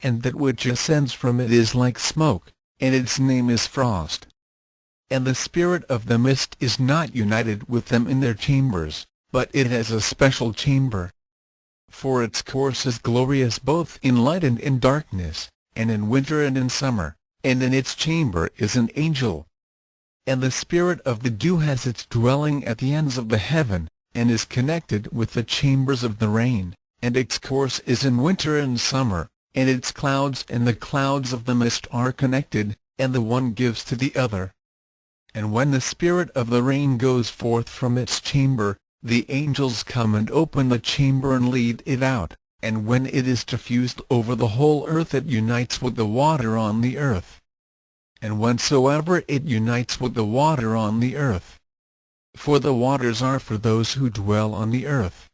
and that which ascends from it is like smoke, and its name is frost. And the spirit of the mist is not united with them in their chambers, but it has a special chamber. For its course is glorious both in light and in darkness, and in winter and in summer, and in its chamber is an angel. And the spirit of the dew has its dwelling at the ends of the heaven, and is connected with the chambers of the rain, and its course is in winter and summer, and its clouds and the clouds of the mist are connected, and the one gives to the other. And when the spirit of the rain goes forth from its chamber, the angels come and open the chamber and lead it out, and when it is diffused over the whole earth it unites with the water on the earth. And whensoever it unites with the water on the earth. For the waters are for those who dwell on the earth.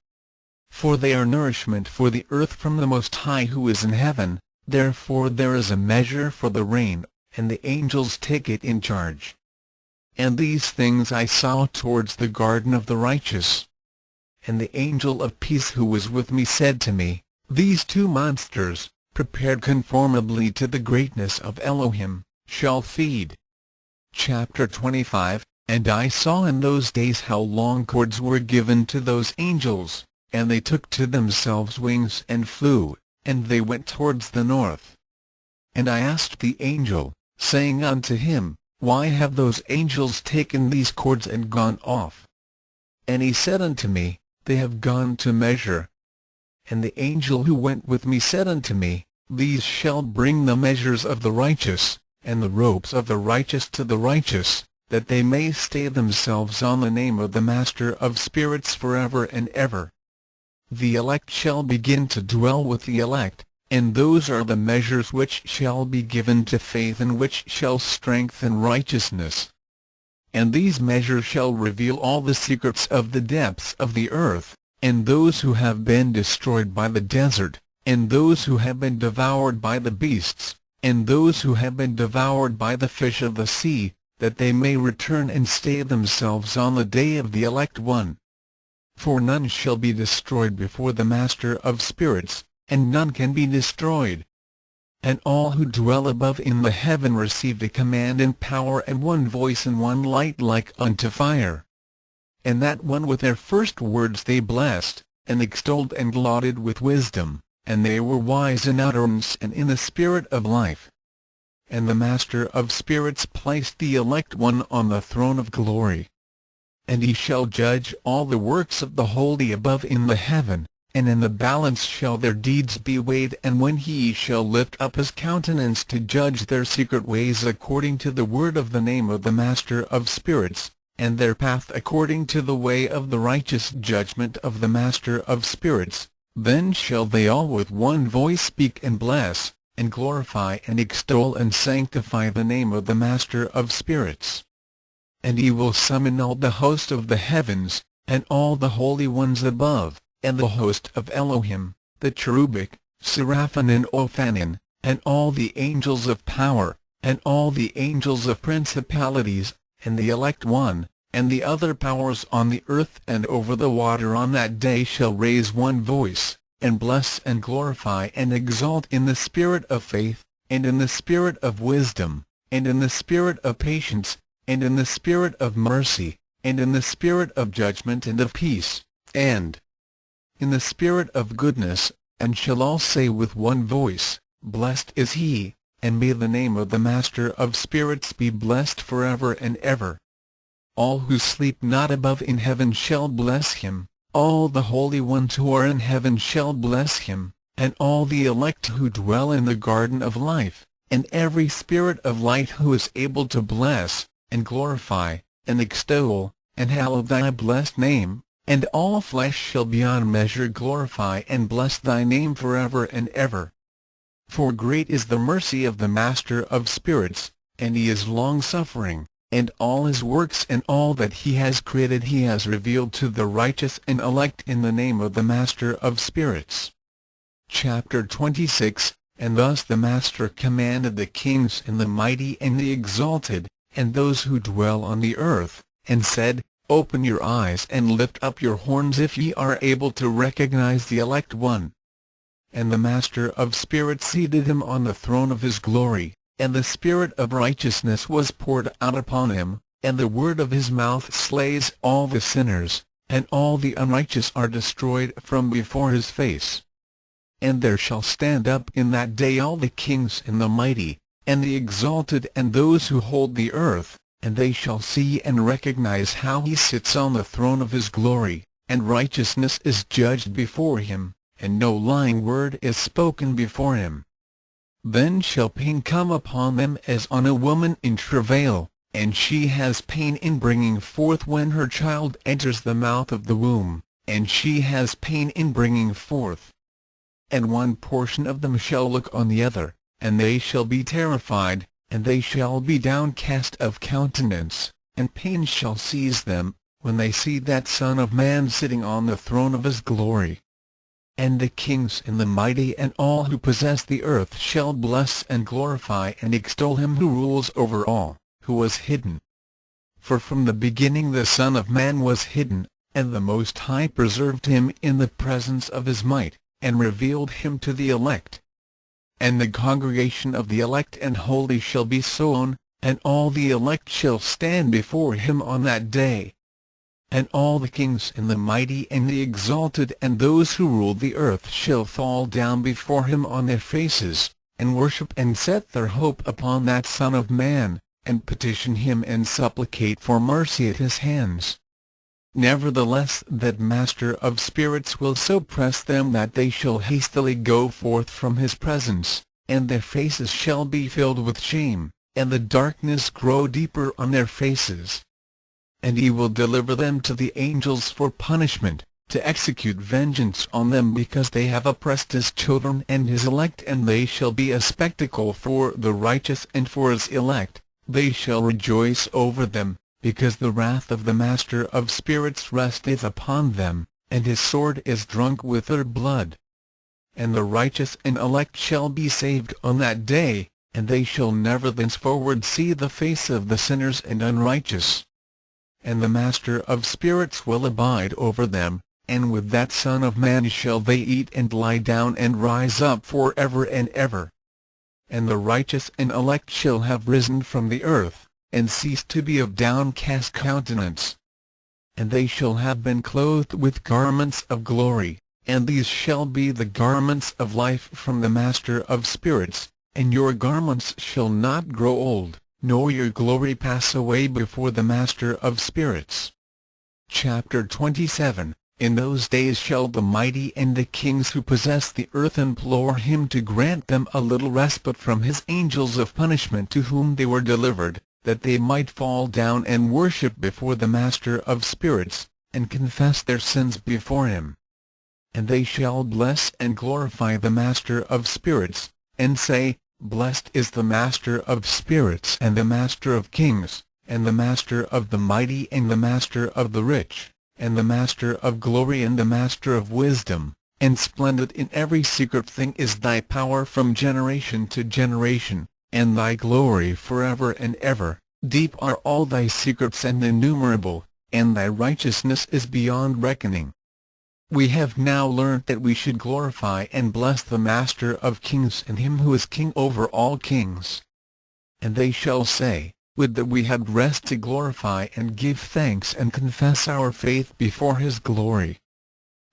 For they are nourishment for the earth from the Most High who is in heaven, therefore there is a measure for the rain, and the angels take it in charge. And these things I saw towards the garden of the righteous. And the angel of peace who was with me said to me, These two monsters, prepared conformably to the greatness of Elohim, shall feed. Chapter 25. And I saw in those days how long cords were given to those angels, and they took to themselves wings and flew, and they went towards the north. And I asked the angel, saying unto him, Why have those angels taken these cords and gone off? And he said unto me, They have gone to measure. And the angel who went with me said unto me, These shall bring the measures of the righteous, and the ropes of the righteous to the righteous, that they may stay themselves on the name of the Master of spirits forever and ever. The elect shall begin to dwell with the elect, and those are the measures which shall be given to faith and which shall strengthen righteousness. And these measures shall reveal all the secrets of the depths of the earth, and those who have been destroyed by the desert, and those who have been devoured by the beasts, and those who have been devoured by the fish of the sea, that they may return and stay themselves on the day of the elect one. For none shall be destroyed before the Master of spirits, and none can be destroyed. And all who dwell above in the heaven received a command and power and one voice and one light like unto fire. And that one with their first words they blessed, and extolled and lauded with wisdom, and they were wise in utterance and in the spirit of life. And the Master of spirits placed the elect one on the throne of glory. And he shall judge all the works of the holy above in the heaven, and in the balance shall their deeds be weighed, and when he shall lift up his countenance to judge their secret ways according to the word of the name of the Master of spirits, and their path according to the way of the righteous judgment of the Master of spirits, then shall they all with one voice speak and bless, and glorify and extol and sanctify the name of the Master of spirits. And he will summon all the host of the heavens, and all the holy ones above, and the host of Elohim, the cherubic, seraphim and ophanim, and all the angels of power, and all the angels of principalities, and the elect one, and the other powers on the earth and over the water on that day shall raise one voice, and bless and glorify and exalt in the spirit of faith, and in the spirit of wisdom, and in the spirit of patience, and in the spirit of mercy, and in the spirit of judgment and of peace, and in the spirit of goodness, and shall all say with one voice, Blessed is he, and may the name of the Master of spirits be blessed forever and ever. All who sleep not above in heaven shall bless him, all the holy ones who are in heaven shall bless him, and all the elect who dwell in the garden of life, and every spirit of light who is able to bless, and glorify, and extol, and hallow thy blessed name, and all flesh shall beyond measure glorify and bless thy name forever and ever. For great is the mercy of the Master of spirits, and he is long-suffering, and all his works and all that he has created he has revealed to the righteous and elect in the name of the Master of spirits. Chapter 26. And thus the Master commanded the kings and the mighty and the exalted, and those who dwell on the earth, and said, Open your eyes and lift up your horns if ye are able to recognize the elect one. and the Master of spirits seated him on the throne of his glory, and the Spirit of righteousness was poured out upon him, and the word of his mouth slays all the sinners, and all the unrighteous are destroyed from before his face. And there shall stand up in that day all the kings and the mighty, and the exalted and those who hold the earth, and they shall see and recognize how he sits on the throne of his glory, and righteousness is judged before him, and no lying word is spoken before him. Then shall pain come upon them as on a woman in travail, and she has pain in bringing forth when her child enters the mouth of the womb, and she has pain in bringing forth. And one portion of them shall look on the other, and they shall be terrified, and they shall be downcast of countenance, and pain shall seize them, when they see that Son of Man sitting on the throne of his glory. And the kings and the mighty and all who possess the earth shall bless and glorify and extol him who rules over all, who was hidden. For from the beginning the Son of Man was hidden, and the Most High preserved him in the presence of his might, and revealed him to the elect. And the congregation of the elect and holy shall be sown, and all the elect shall stand before him on that day. And all the kings and the mighty and the exalted and those who rule the earth shall fall down before him on their faces, and worship and set their hope upon that Son of Man, and petition him and supplicate for mercy at his hands. Nevertheless that Master of spirits will so press them that they shall hastily go forth from his presence, and their faces shall be filled with shame, and the darkness grow deeper on their faces. And he will deliver them to the angels for punishment, to execute vengeance on them because they have oppressed his children and his elect, and they shall be a spectacle for the righteous and for his elect. They shall rejoice over them, because the wrath of the Master of spirits resteth upon them, and his sword is drunk with their blood. And the righteous and elect shall be saved on that day, and they shall never thenceforward see the face of the sinners and unrighteous. And the Master of spirits will abide over them, and with that Son of Man shall they eat and lie down and rise up for ever and ever. And the righteous and elect shall have risen from the earth, and cease to be of downcast countenance. And they shall have been clothed with garments of glory, and these shall be the garments of life from the Master of spirits, and your garments shall not grow old, nor your glory pass away before the Master of spirits. Chapter 27. In those days shall the mighty and the kings who possess the earth implore him to grant them a little respite from his angels of punishment to whom they were delivered, that they might fall down and worship before the Master of spirits, and confess their sins before him. And they shall bless and glorify the Master of spirits, and say, Blessed is the Master of spirits and the Master of kings, and the Master of the mighty and the Master of the rich, and the Master of glory and the Master of wisdom, and splendid in every secret thing is thy power from generation to generation, and thy glory forever and ever. Deep are all thy secrets and innumerable, and thy righteousness is beyond reckoning. We have now learnt that we should glorify and bless the Master of kings and him who is king over all kings. And they shall say, Would that we had rest to glorify and give thanks and confess our faith before his glory.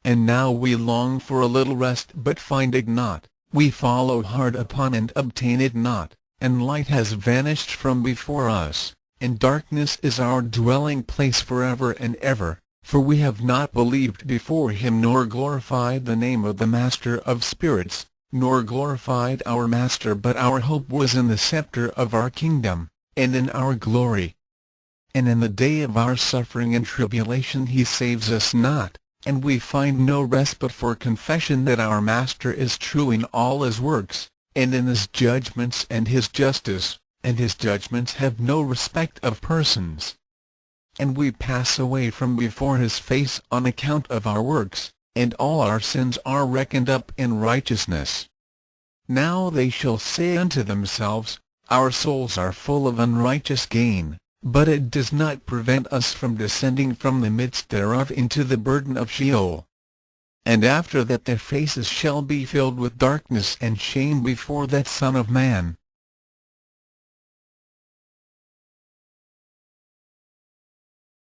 And now we long for a little rest but find it not, we follow hard upon and obtain it not, and light has vanished from before us, and darkness is our dwelling place forever and ever. For we have not believed before him nor glorified the name of the Master of spirits, nor glorified our Master, but our hope was in the scepter of our kingdom, and in our glory. And in the day of our suffering and tribulation he saves us not, and we find no respite for confession that our Master is true in all his works, and in his judgments and his justice, and his judgments have no respect of persons. And we pass away from before his face on account of our works, and all our sins are reckoned up in righteousness. Now they shall say unto themselves, Our souls are full of unrighteous gain, but it does not prevent us from descending from the midst thereof into the burden of Sheol. and after that their faces shall be filled with darkness and shame before that Son of Man.